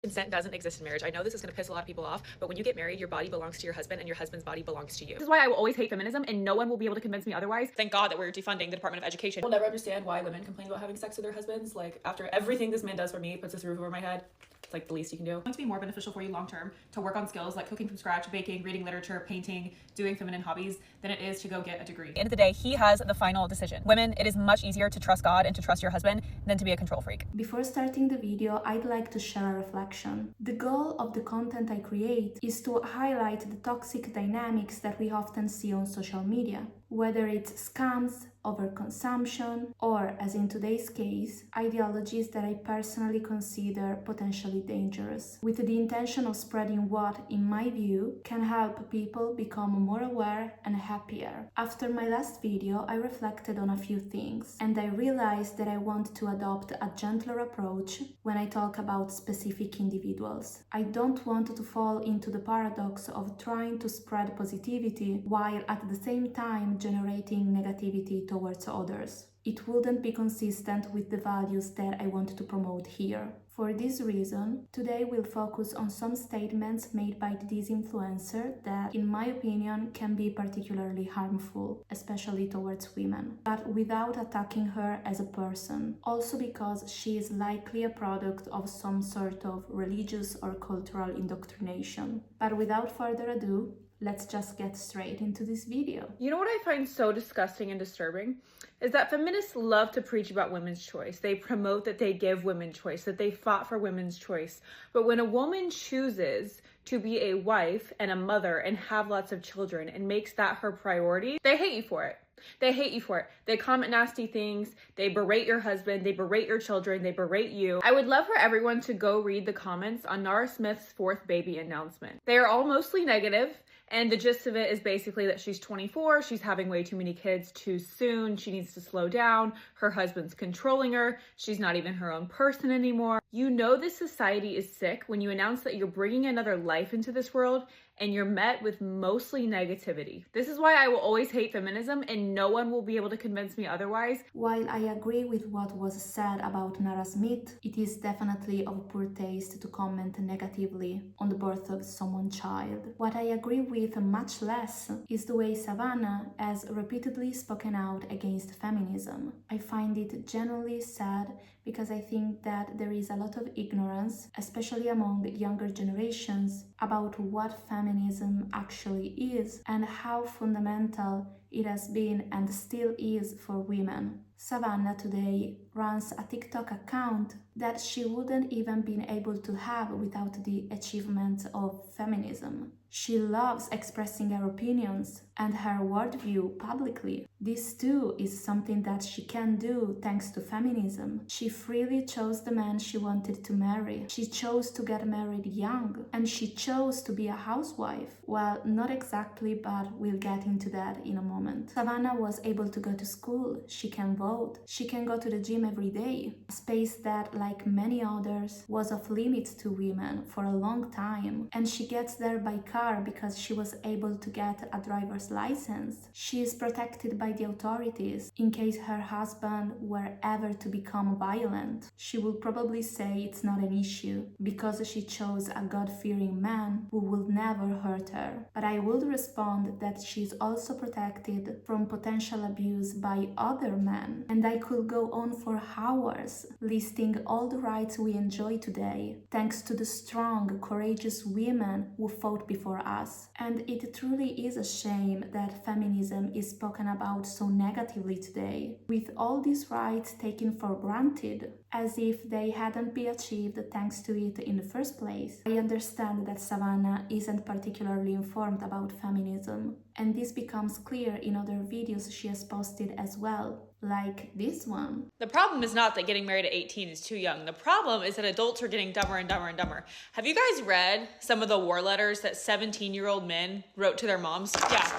Consent doesn't exist in marriage. I know this is going to piss a lot of people off, but when you get married, your body belongs to your husband and your husband's body belongs to you. This is why I will always hate feminism, and no one will be able to convince me otherwise. Thank God that we're defunding the Department of Education. I'll never understand why women complain about having sex with their husbands. Like, after everything this man does for me, puts this roof over my head, it's like the least you can do. It's going to be more beneficial for you long term to work on skills like cooking from scratch, baking, reading literature, painting, doing feminine hobbies than it is to go get a degree. At the end of the day, he has the final decision. Women, it is much easier to trust God and to trust your husband than to be a control freak. Before starting the video, I'd like to share a reflection. The goal of the content I create is to highlight the toxic dynamics that we often see on social media, whether it's scams, overconsumption, or, as in today's case, ideologies that I personally consider potentially dangerous, with the intention of spreading what, in my view, can help people become more aware and happier. After my last video, I reflected on a few things, and I realized that I want to adopt a gentler approach when I talk about specific individuals. I don't want to fall into the paradox of trying to spread positivity while at the same time generating negativity towards others. It wouldn't be consistent with the values that I want to promote here. For this reason, today we'll focus on some statements made by this influencer that, in my opinion, can be particularly harmful, especially towards women, but without attacking her as a person. Also because she is likely a product of some sort of religious or cultural indoctrination. But without further ado, let's just get straight into this video. You know what I find so disgusting and disturbing? Is that feminists love to preach about women's choice. They promote that they give women choice, that they fought for women's choice. But when a woman chooses to be a wife and a mother and have lots of children and makes that her priority, they hate you for it. They hate you for it. They comment nasty things. They berate your husband. They berate your children. They berate you. I would love for everyone to go read the comments on Nara Smith's fourth baby announcement. They are all mostly negative. And the gist of it is basically that she's 24, she's having way too many kids too soon, she needs to slow down, her husband's controlling her, she's not even her own person anymore. You know this society is sick when you announce that you're bringing another life into this world and you're met with mostly negativity. This is why I will always hate feminism and no one will be able to convince me otherwise. While I agree with what was said about Nara Smith, it is definitely of poor taste to comment negatively on the birth of someone's child. What I agree with much less is the way Savanna has repeatedly spoken out against feminism. I find it genuinely sad because I think that there is a lot of ignorance, especially among younger generations, about what feminism actually is and how fundamental it has been and still is for women. Savanna today runs a TikTok account that she wouldn't even been able to have without the achievement of feminism. She loves expressing her opinions and her worldview publicly. This too is something that she can do thanks to feminism. She freely chose the man she wanted to marry. She chose to get married young, and she chose to be a housewife. Well, not exactly, but we'll get into that in a moment. Savanna was able to go to school. She can vote. She can go to the gym every day. A space that, like many others, was off limits to women for a long time. And she gets there by car because she was able to get a driver's license. She is protected by the authorities in case her husband were ever to become violent. She will probably say it's not an issue because she chose a God-fearing man who will never hurt her. But I would respond that she's also protected from potential abuse by other men. And I could go on for hours listing all the rights we enjoy today thanks to the strong, courageous women who fought before us. And it truly is a shame that feminism is spoken about so negatively today, with all these rights taken for granted, as if they hadn't been achieved thanks to it in the first place. I understand that Savanna isn't particularly informed about feminism, and this becomes clear in other videos she has posted as well, like this one. The problem is not that getting married at 18 is too young. The problem is that adults are getting dumber and dumber and dumber. Have you guys read some of the war letters that 17-year-old men wrote to their moms? Yeah.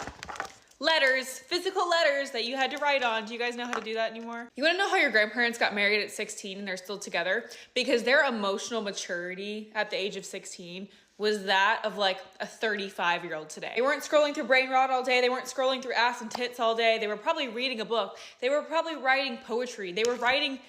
Letters, physical letters that you had to write on. Do you guys know how to do that anymore? You wanna know how your grandparents got married at 16 and they're still together? Because their emotional maturity at the age of 16 was that of like a 35-year-old today. They weren't scrolling through brain rot all day. They weren't scrolling through ass and tits all day. They were probably reading a book. They were probably writing poetry. They were writing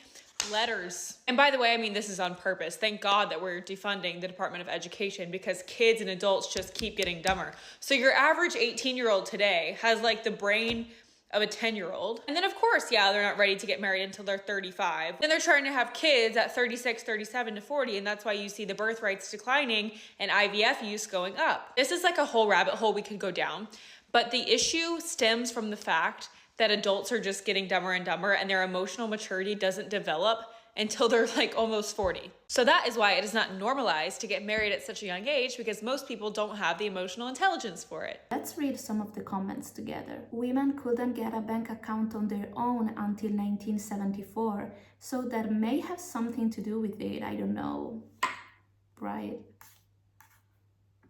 Letters. And by the way, I mean, this is on purpose. Thank God that we're defunding the Department of Education, because kids and adults just keep getting dumber. So your average 18-year-old today has like the brain of a 10-year-old. And then of course, yeah, they're not ready to get married until they're 35. Then they're trying to have kids at 36, 37 to 40. And that's why you see the birth rates declining and IVF use going up. This is like a whole rabbit hole we could go down. But the issue stems from the fact that adults are just getting dumber and dumber, and their emotional maturity doesn't develop until they're like almost 40. So that is why it is not normalized to get married at such a young age, because most people don't have the emotional intelligence for it. Let's read some of the comments together. Women couldn't get a bank account on their own until 1974, so that may have something to do with it, I don't know. Right?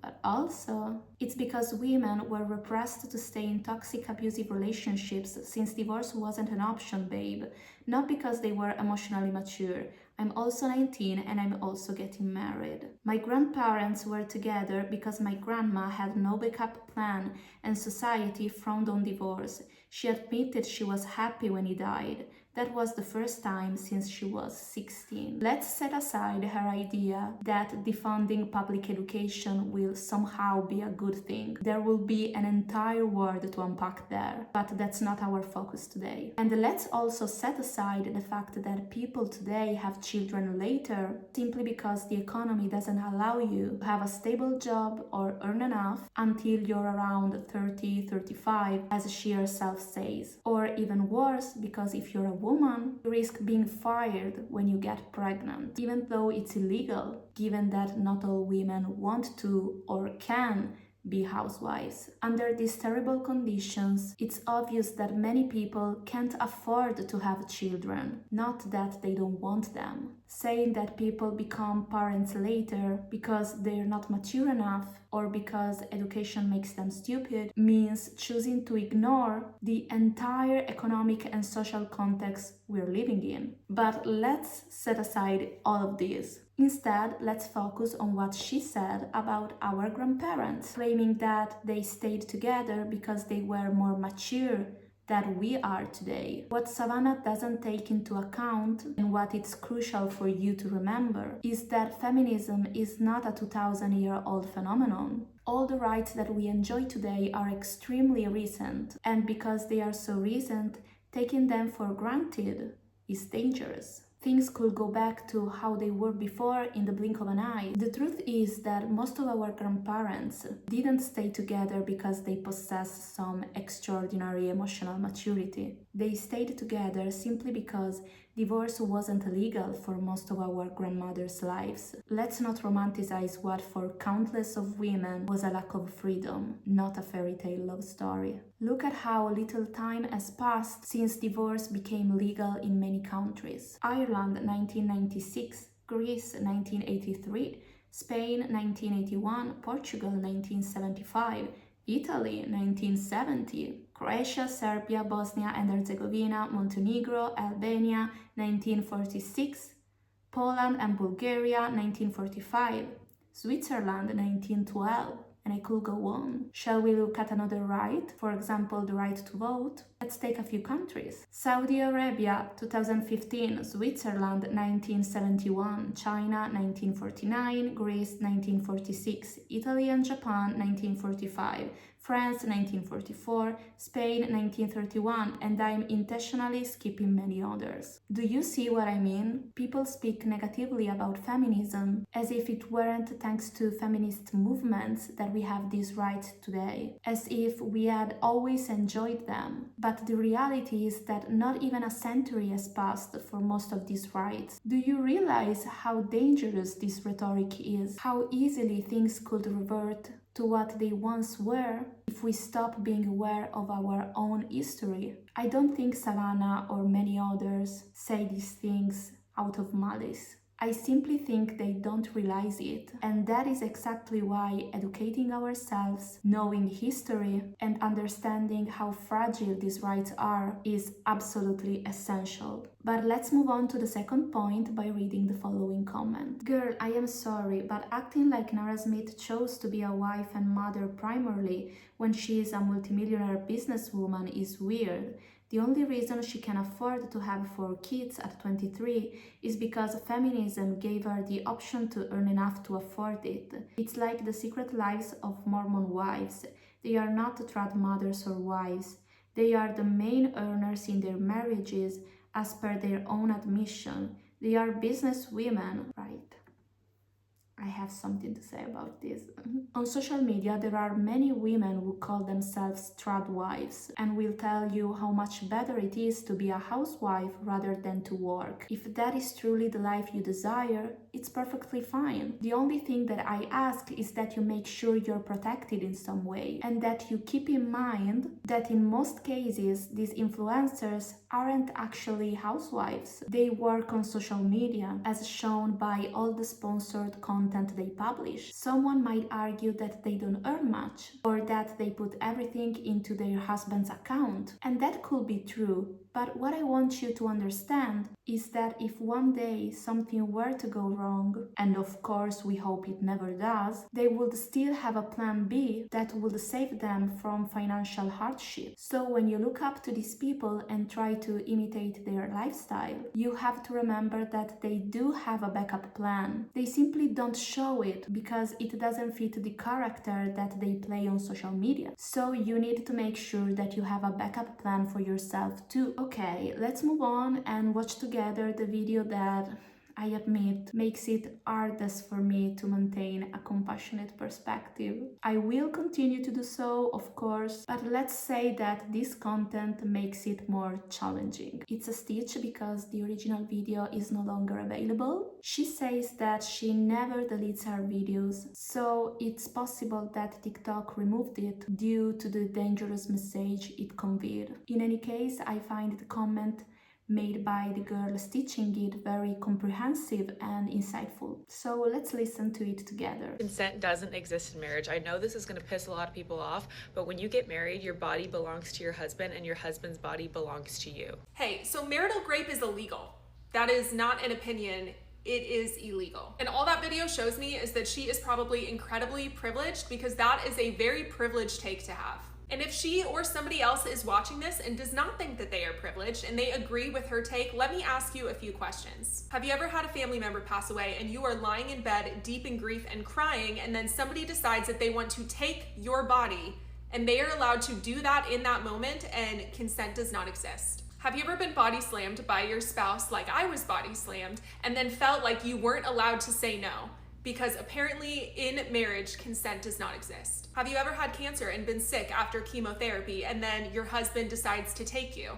But also, it's because women were repressed to stay in toxic, abusive relationships since divorce wasn't an option, babe. Not because they were emotionally mature. I'm also 19 and I'm also getting married. My grandparents were together because my grandma had no backup plan and society frowned on divorce. She admitted she was happy when he died. That was the first time since she was 16. Let's set aside her idea that defunding public education will somehow be a good thing. There will be an entire world to unpack there, but that's not our focus today. And let's also set aside the fact that people today have children later simply because the economy doesn't allow you to have a stable job or earn enough until you're around 30, 35, as she herself says. Or even worse, because if you're a woman, you risk being fired when you get pregnant, even though it's illegal, given that not all women want to or can be housewives. Under these terrible conditions, it's obvious that many people can't afford to have children, not that they don't want them. Saying that people become parents later because they're not mature enough or because education makes them stupid means choosing to ignore the entire economic and social context we're living in. But let's set aside all of this. Instead, let's focus on what she said about our grandparents, claiming that they stayed together because they were more mature than we are today. What Savanna doesn't take into account, and what it's crucial for you to remember, is that feminism is not a 2000-year-old phenomenon. All the rights that we enjoy today are extremely recent, and because they are so recent, taking them for granted is dangerous. Things could go back to how they were before in the blink of an eye. The truth is that most of our grandparents didn't stay together because they possessed some extraordinary emotional maturity. They stayed together simply because divorce wasn't legal for most of our grandmothers' lives. Let's not romanticize what for countless of women was a lack of freedom, not a fairy tale love story. Look at how little time has passed since divorce became legal in many countries. Ireland 1996, Greece 1983, Spain 1981, Portugal 1975, Italy 1970, Croatia, Serbia, Bosnia and Herzegovina, Montenegro, Albania 1946, Poland and Bulgaria 1945, Switzerland 1912, and I could go on. Shall we look at another right? For example, the right to vote? Let's take a few countries. Saudi Arabia 2015, Switzerland 1971, China 1949, Greece 1946, Italy and Japan 1945, France 1944, Spain 1931, and I'm intentionally skipping many others. Do you see what I mean? People speak negatively about feminism as if it weren't thanks to feminist movements that we have these rights today, as if we had always enjoyed them. But the reality is that not even a century has passed for most of these rights. Do you realize how dangerous this rhetoric is? How easily things could revert to what they once were if we stop being aware of our own history? I don't think Savanna or many others say these things out of malice. I simply think they don't realize it, and that is exactly why educating ourselves, knowing history, and understanding how fragile these rights are is absolutely essential. But let's move on to the second point by reading the following comment. Girl, I am sorry, but acting like Nara Smith chose to be a wife and mother primarily when she is a multimillionaire businesswoman is weird. The only reason she can afford to have 4 kids at 23 is because feminism gave her the option to earn enough to afford it. It's like the secret lives of Mormon wives. They are not trad mothers or wives. They are the main earners in their marriages as per their own admission. They are business women, right? I have something to say about this. On social media, there are many women who call themselves trad wives and will tell you how much better it is to be a housewife rather than to work. If that is truly the life you desire, it's perfectly fine. The only thing that I ask is that you make sure you're protected in some way and that you keep in mind that in most cases, these influencers aren't actually housewives. They work on social media, as shown by all the sponsored content they publish. Someone might argue that they don't earn much, or that they put everything into their husband's account. And that could be true, but what I want you to understand is that if one day something were to go wrong, and of course we hope it never does, they would still have a plan B that would save them from financial hardship. So when you look up to these people and try to imitate their lifestyle, you have to remember that they do have a backup plan. They simply don't show it because it doesn't fit the character that they play on social media. So you need to make sure that you have a backup plan for yourself too. Okay, let's move on and watch together the video that I admit makes it hardest for me to maintain a compassionate perspective. I will continue to do so, of course, but let's say that this content makes it more challenging. It's a stitch because the original video is no longer available. She says that she never deletes her videos, so it's possible that TikTok removed it due to the dangerous message it conveyed. In any case, I find the comment made by the girl stitching it very comprehensive and insightful. So let's listen to it together. Consent doesn't exist in marriage. I know this is going to piss a lot of people off, but when you get married, your body belongs to your husband and your husband's body belongs to you. Hey, so marital rape is illegal. That is not an opinion. It is illegal. And all that video shows me is that she is probably incredibly privileged, because that is a very privileged take to have. And if she or somebody else is watching this and does not think that they are privileged and they agree with her take, let me ask you a few questions. Have you ever had a family member pass away and you are lying in bed deep in grief and crying, and then somebody decides that they want to take your body and they are allowed to do that in that moment and consent does not exist? Have you ever been body slammed by your spouse like I was body slammed and then felt like you weren't allowed to say no? Because apparently in marriage, consent does not exist. Have you ever had cancer and been sick after chemotherapy and then your husband decides to take you?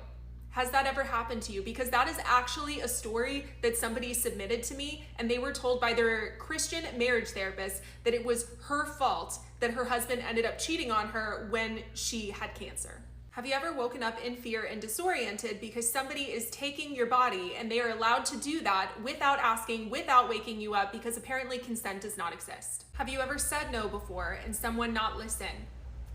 Has that ever happened to you? Because that is actually a story that somebody submitted to me, and they were told by their Christian marriage therapist that it was her fault that her husband ended up cheating on her when she had cancer. Have you ever woken up in fear and disoriented because somebody is taking your body and they are allowed to do that without asking, without waking you up, because apparently consent does not exist? Have you ever said no before and someone not listen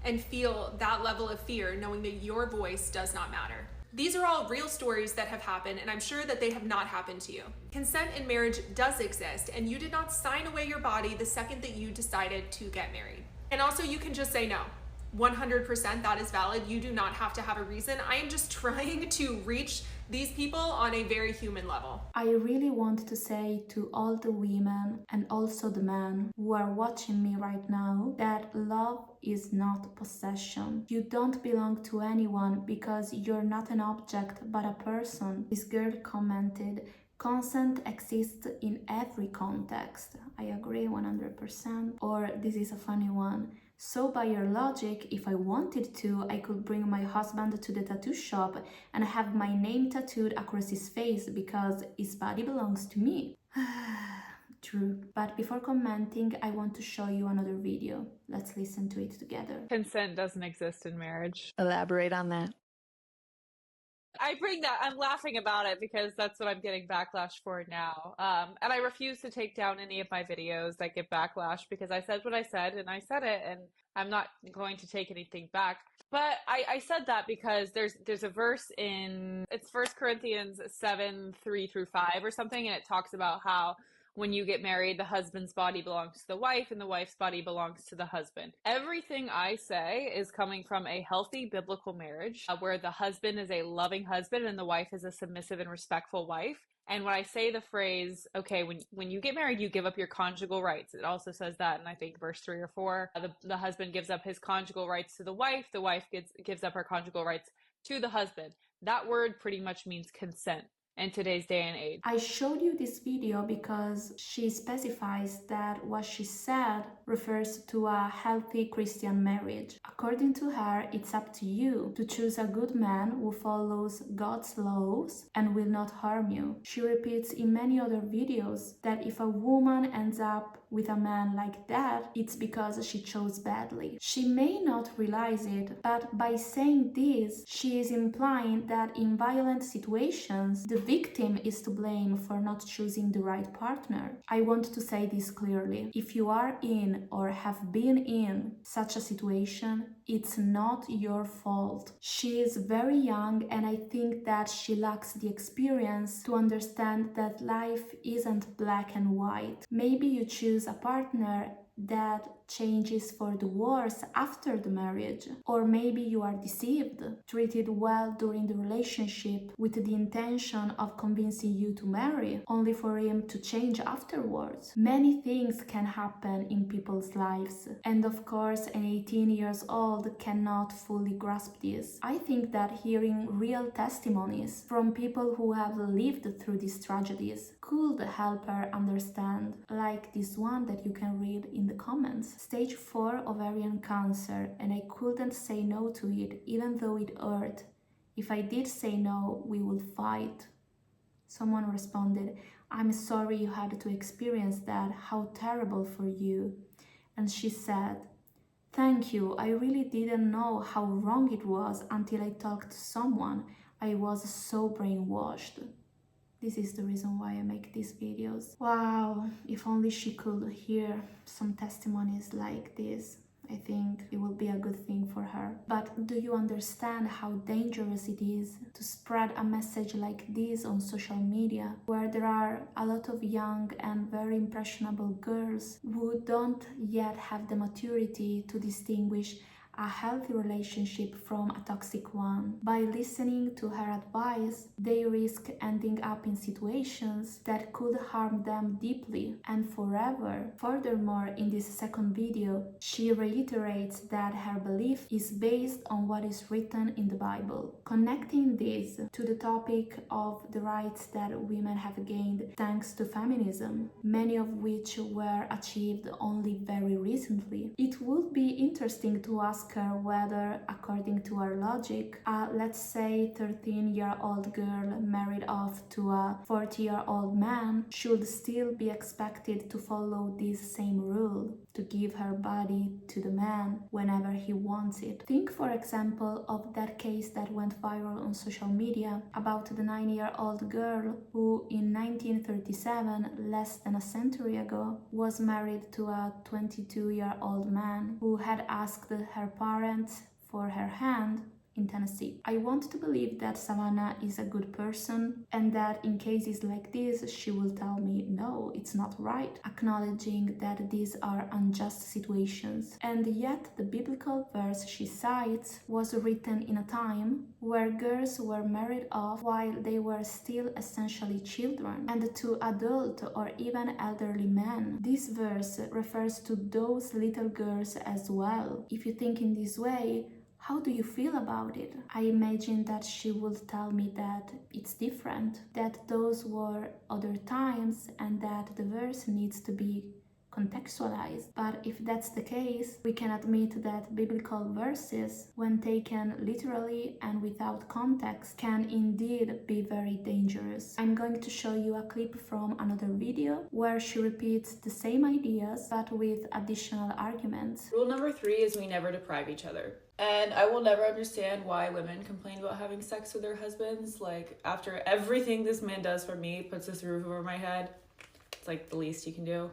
and feel that level of fear knowing that your voice does not matter? These are all real stories that have happened, and I'm sure that they have not happened to you. Consent in marriage does exist, and you did not sign away your body the second that you decided to get married. And also, you can just say no. 100% that is valid. You do not have to have a reason. I am just trying to reach these people on a very human level. I really want to say to all the women and also the men who are watching me right now that love is not possession. You don't belong to anyone because you're not an object but a person. This girl commented, consent exists in every context. I agree 100%. Or this is a funny one. So by your logic, if I wanted to, I could bring my husband to the tattoo shop and have my name tattooed across his face because his body belongs to me. True. But before commenting, I want to show you another video. Let's listen to it together. Consent doesn't exist in marriage. Elaborate on that. I bring that, I'm laughing about it because that's what I'm getting backlash for now. And I refuse to take down any of my videos that get backlash because I said what I said and I said it, and I'm not going to take anything back. But I said that because there's a verse in, it's 1 Corinthians 7:3-5 or something, and it talks about how when you get married, the husband's body belongs to the wife and the wife's body belongs to the husband. Everything I say is coming from a healthy biblical marriage where the husband is a loving husband and the wife is a submissive and respectful wife. And when I say the phrase, okay, when you get married, you give up your conjugal rights. It also says that in, I think, verse 3 or 4. The husband gives up his conjugal rights to the wife gives up her conjugal rights to the husband. That word pretty much means consent in today's day and age. I showed you this video because she specifies that what she said refers to a healthy Christian marriage. According to her, it's up to you to choose a good man who follows God's laws and will not harm you. She repeats in many other videos that if a woman ends up with a man like that, it's because she chose badly. She may not realize it, but by saying this, she is implying that in violent situations, the victim is to blame for not choosing the right partner. I want to say this clearly. If you are in or have been in such a situation, it's not your fault. She is very young and I think that she lacks the experience to understand that life isn't black and white. Maybe you choose a partner that changes for the worse after the marriage, or maybe you are deceived, treated well during the relationship with the intention of convincing you to marry, only for him to change afterwards. Many things can happen in people's lives, and of course an 18 years old cannot fully grasp this. I think that hearing real testimonies from people who have lived through these tragedies could help her understand, like this one that you can read in the comments. Stage 4 ovarian cancer, and I couldn't say no to it, even though it hurt. If I did say no, we would fight. Someone responded, I'm sorry you had to experience that, how terrible for you. And she said, thank you, I really didn't know how wrong it was until I talked to someone. I was so brainwashed. This is the reason why I make these videos. Wow, if only she could hear some testimonies like this. I think it will be a good thing for her. But do you understand how dangerous it is to spread a message like this on social media, where there are a lot of young and very impressionable girls who don't yet have the maturity to distinguish a healthy relationship from a toxic one? By listening to her advice, they risk ending up in situations that could harm them deeply and forever. Furthermore, in this second video, she reiterates that her belief is based on what is written in the Bible, connecting this to the topic of the rights that women have gained thanks to feminism, many of which were achieved only very recently. It would be interesting to ask her whether, according to her logic, a, let's say, 13-year-old girl married off to a 40-year-old man should still be expected to follow this same rule, to give her body to the man whenever he wants it. Think, for example, of that case that went viral on social media about the 9-year-old girl who in 1937, less than a century ago, was married to a 22-year-old man who had asked her parents for her hand in Tennessee. I want to believe that Savanna is a good person and that in cases like this she will tell me, no, it's not right, acknowledging that these are unjust situations. And yet the biblical verse she cites was written in a time where girls were married off while they were still essentially children, and to adult or even elderly men. This verse refers to those little girls as well. If you think in this way, how do you feel about it? I imagine that she would tell me that it's different, that those were other times and that the verse needs to be contextualized. But if that's the case, we can admit that biblical verses, when taken literally and without context, can indeed be very dangerous. I'm going to show you a clip from another video where she repeats the same ideas but with additional arguments. Rule number 3 is we never deprive each other. And I will never understand why women complain about having sex with their husbands. Like, after everything this man does for me, puts this roof over my head, it's like the least you can do.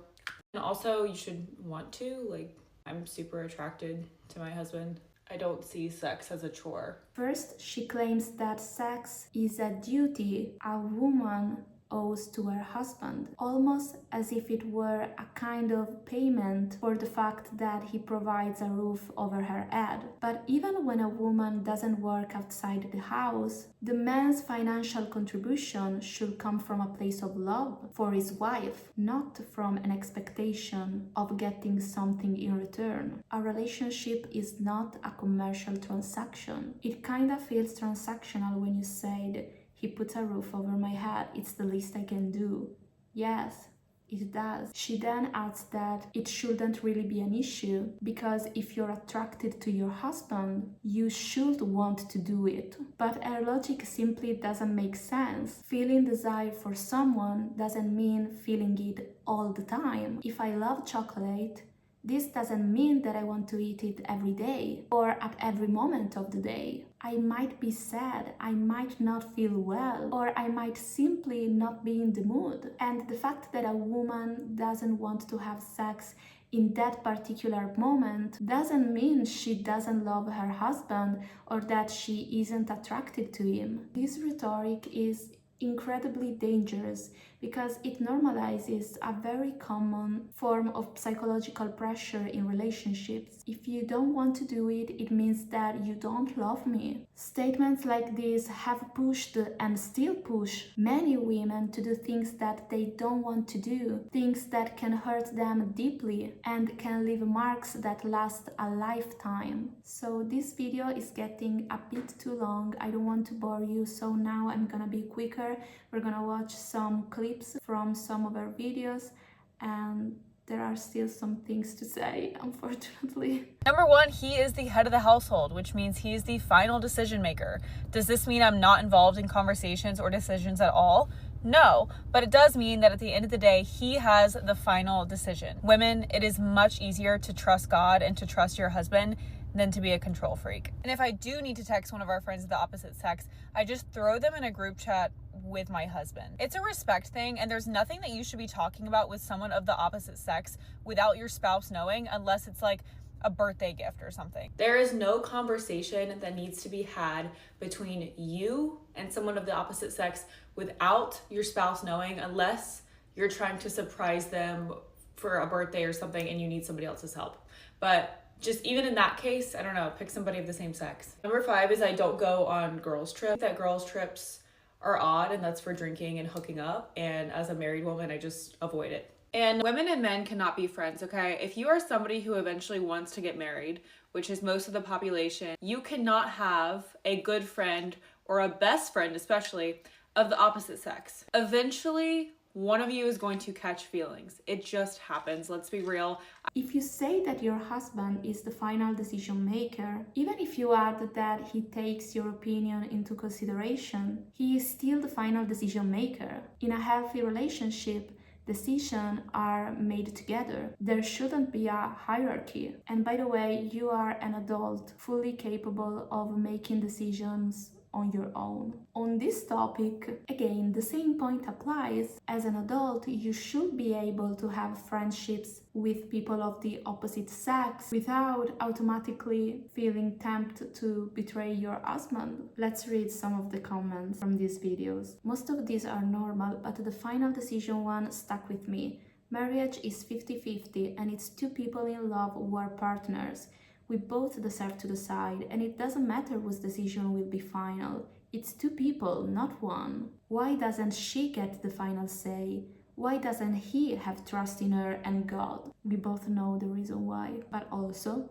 And also, you should want to. Like, I'm super attracted to my husband. I don't see sex as a chore. First, she claims that sex is a duty a woman owes to her husband, almost as if it were a kind of payment for the fact that he provides a roof over her head. But even when a woman doesn't work outside the house, the man's financial contribution should come from a place of love for his wife, not from an expectation of getting something in return. A relationship is not a commercial transaction. It kind of feels transactional when you said, "He put a roof over my head, it's the least I can do." Yes, it does. She then adds that it shouldn't really be an issue because if you're attracted to your husband, you should want to do it. But her logic simply doesn't make sense. Feeling desire for someone doesn't mean feeling it all the time. If I love chocolate, this doesn't mean that I want to eat it every day or at every moment of the day. I might be sad, I might not feel well, or I might simply not be in the mood. And the fact that a woman doesn't want to have sex in that particular moment doesn't mean she doesn't love her husband or that she isn't attracted to him. This rhetoric is incredibly dangerous because it normalizes a very common form of psychological pressure in relationships. If you don't want to do it, it means that you don't love me. Statements like this have pushed and still push many women to do things that they don't want to do, things that can hurt them deeply and can leave marks that last a lifetime. So this video is getting a bit too long. I don't want to bore you, so now I'm gonna be quicker. We're gonna watch some clips from some of our videos, and there are still some things to say, unfortunately. Number one, he is the head of the household, which means he is the final decision maker. Does this mean I'm not involved in conversations or decisions at all? No, but it does mean that at the end of the day, he has the final decision. Women, it is much easier to trust God and to trust your husband than to be a control freak. And if I do need to text one of our friends of the opposite sex, I just throw them in a group chat with my husband. It's a respect thing, and there's nothing that you should be talking about with someone of the opposite sex without your spouse knowing, unless it's like a birthday gift or something. There is no conversation that needs to be had between you and someone of the opposite sex without your spouse knowing, unless you're trying to surprise them for a birthday or something and you need somebody else's help. But just even in that case, I don't know, pick somebody of the same sex. Number 5 is I don't go on girls' trips. That girls' trips are odd, and that's for drinking and hooking up. And as a married woman, I just avoid it. And women and men cannot be friends, okay? If you are somebody who eventually wants to get married, which is most of the population, you cannot have a good friend or a best friend, especially, of the opposite sex. Eventually, one of you is going to catch feelings. It just happens, let's be real. If you say that your husband is the final decision maker, even if you add that he takes your opinion into consideration, he is still the final decision maker. In a healthy relationship, decisions are made together. There shouldn't be a hierarchy. And by the way, you are an adult, fully capable of making decisions on your own. On this topic, again, the same point applies. As an adult, you should be able to have friendships with people of the opposite sex without automatically feeling tempted to betray your husband. Let's read some of the comments from these videos. Most of these are normal, but the final decision one stuck with me. Marriage is 50-50 and it's two people in love who are partners. We both deserve to decide, and it doesn't matter whose decision will be final. It's two people, not one. Why doesn't she get the final say? Why doesn't he have trust in her and God? We both know the reason why. But also,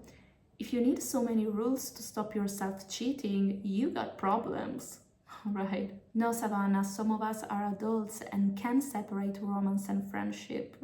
if you need so many rules to stop yourself cheating, you got problems. Right? No, Savanna, some of us are adults and can separate romance and friendship.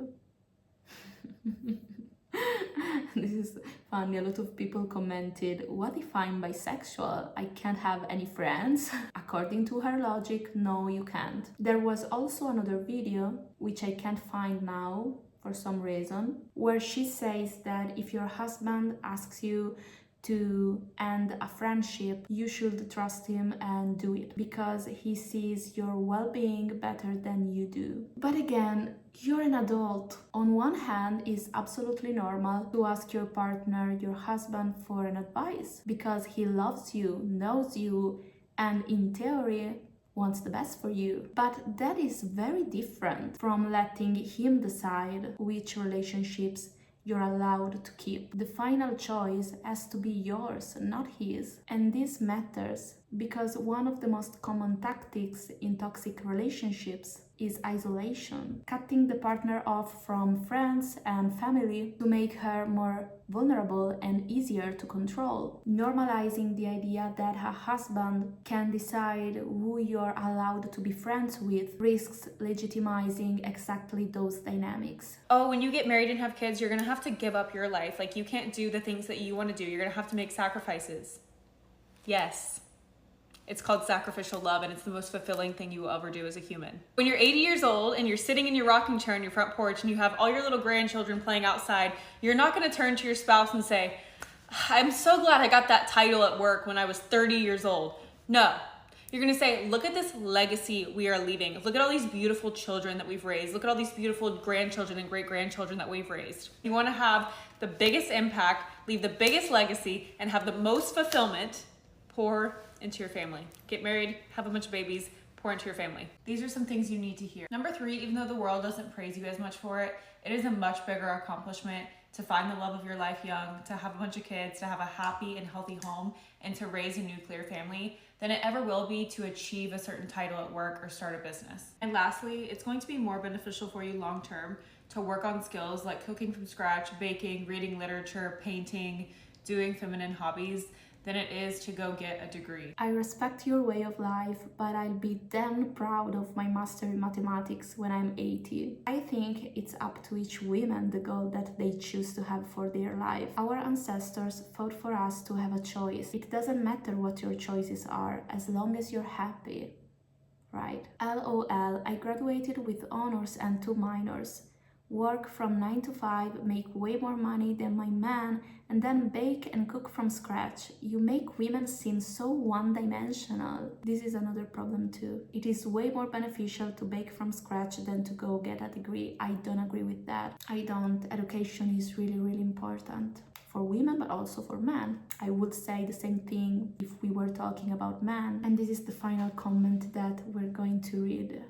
This is funny. A lot of people commented, what if I'm bisexual? I can't have any friends? According to her logic, no, you can't. There was also another video, which I can't find now for some reason, where she says that if your husband asks you to end a friendship, you should trust him and do it because he sees your well-being better than you do. But again, you're an adult. On one hand, it's absolutely normal to ask your partner, your husband, for an advice because he loves you, knows you, and in theory wants the best for you. But that is very different from letting him decide which relationships you're allowed to keep. The final choice has to be yours, not his. And this matters because one of the most common tactics in toxic relationships is isolation, cutting the partner off from friends and family to make her more vulnerable and easier to control, normalizing the idea that her husband can decide who you're allowed to be friends with risks legitimizing exactly those dynamics. Oh, when you get married and have kids, you're gonna have to give up your life. Like, you can't do the things that you want to do. You're gonna have to make sacrifices. Yes. It's called sacrificial love, and it's the most fulfilling thing you will ever do as a human. When you're 80 years old and you're sitting in your rocking chair on your front porch and you have all your little grandchildren playing outside, you're not gonna turn to your spouse and say, I'm so glad I got that title at work when I was 30 years old. No. You're gonna say, look at this legacy we are leaving. Look at all these beautiful children that we've raised. Look at all these beautiful grandchildren and great-grandchildren that we've raised. You wanna have the biggest impact, leave the biggest legacy, and have the most fulfillment. Pour into your family. Get married, have a bunch of babies, pour into your family. These are some things you need to hear. Number 3, even though the world doesn't praise you as much for it, it is a much bigger accomplishment to find the love of your life young, to have a bunch of kids, to have a happy and healthy home, and to raise a nuclear family than it ever will be to achieve a certain title at work or start a business. And lastly, it's going to be more beneficial for you long term to work on skills like cooking from scratch, baking, reading literature, painting, doing feminine hobbies, than it is to go get a degree. I respect your way of life, but I'll be damn proud of my master in mathematics when I'm 80. I think it's up to each woman the goal that they choose to have for their life. Our ancestors fought for us to have a choice. It doesn't matter what your choices are, as long as you're happy. Right? LOL, I graduated with honors and 2 minors. Work from 9 to 5, make way more money than my man, and then bake and cook from scratch. You make women seem so one-dimensional. This is another problem too. It is way more beneficial to bake from scratch than to go get a degree. I don't agree with that. I don't. Education is really, really important for women, but also for men. I would say the same thing if we were talking about men. And this is the final comment that we're going to read.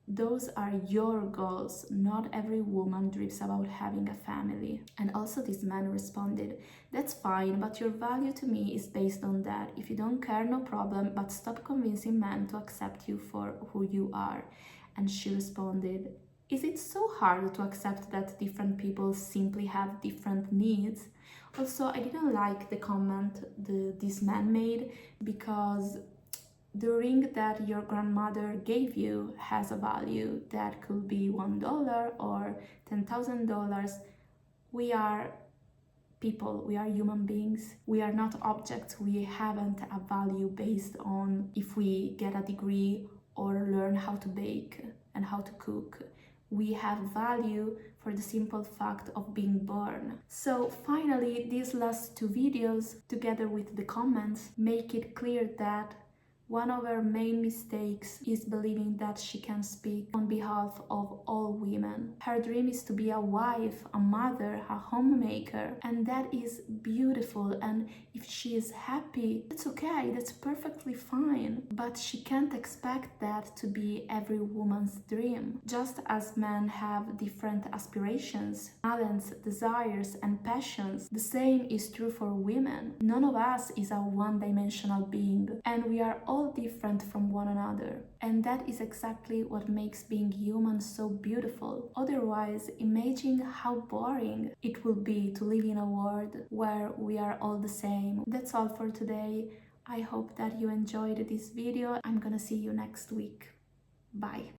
Those are your goals. Not every woman dreams about having a family. And also this man responded, that's fine, but your value to me is based on that. If you don't care, no problem, but stop convincing men to accept you for who you are. And she responded, is it so hard to accept that different people simply have different needs? Also, I didn't like the comment this man made because the ring that your grandmother gave you has a value that could be $1 or $10,000. We are people, we are human beings. We are not objects. We haven't a value based on if we get a degree or learn how to bake and how to cook. We have value for the simple fact of being born. So finally, these last 2 videos, together with the comments, make it clear that one of her main mistakes is believing that she can speak on behalf of all women. Her dream is to be a wife, a mother, a homemaker, and that is beautiful. And if she is happy, that's okay, that's perfectly fine. But she can't expect that to be every woman's dream. Just as men have different aspirations, talents, desires, and passions, the same is true for women. None of us is a one-dimensional being, and we are all different from one another. And that is exactly what makes being human so beautiful. Otherwise, imagine how boring it will be to live in a world where we are all the same. That's all for today. I hope that you enjoyed this video. I'm gonna see you next week. Bye.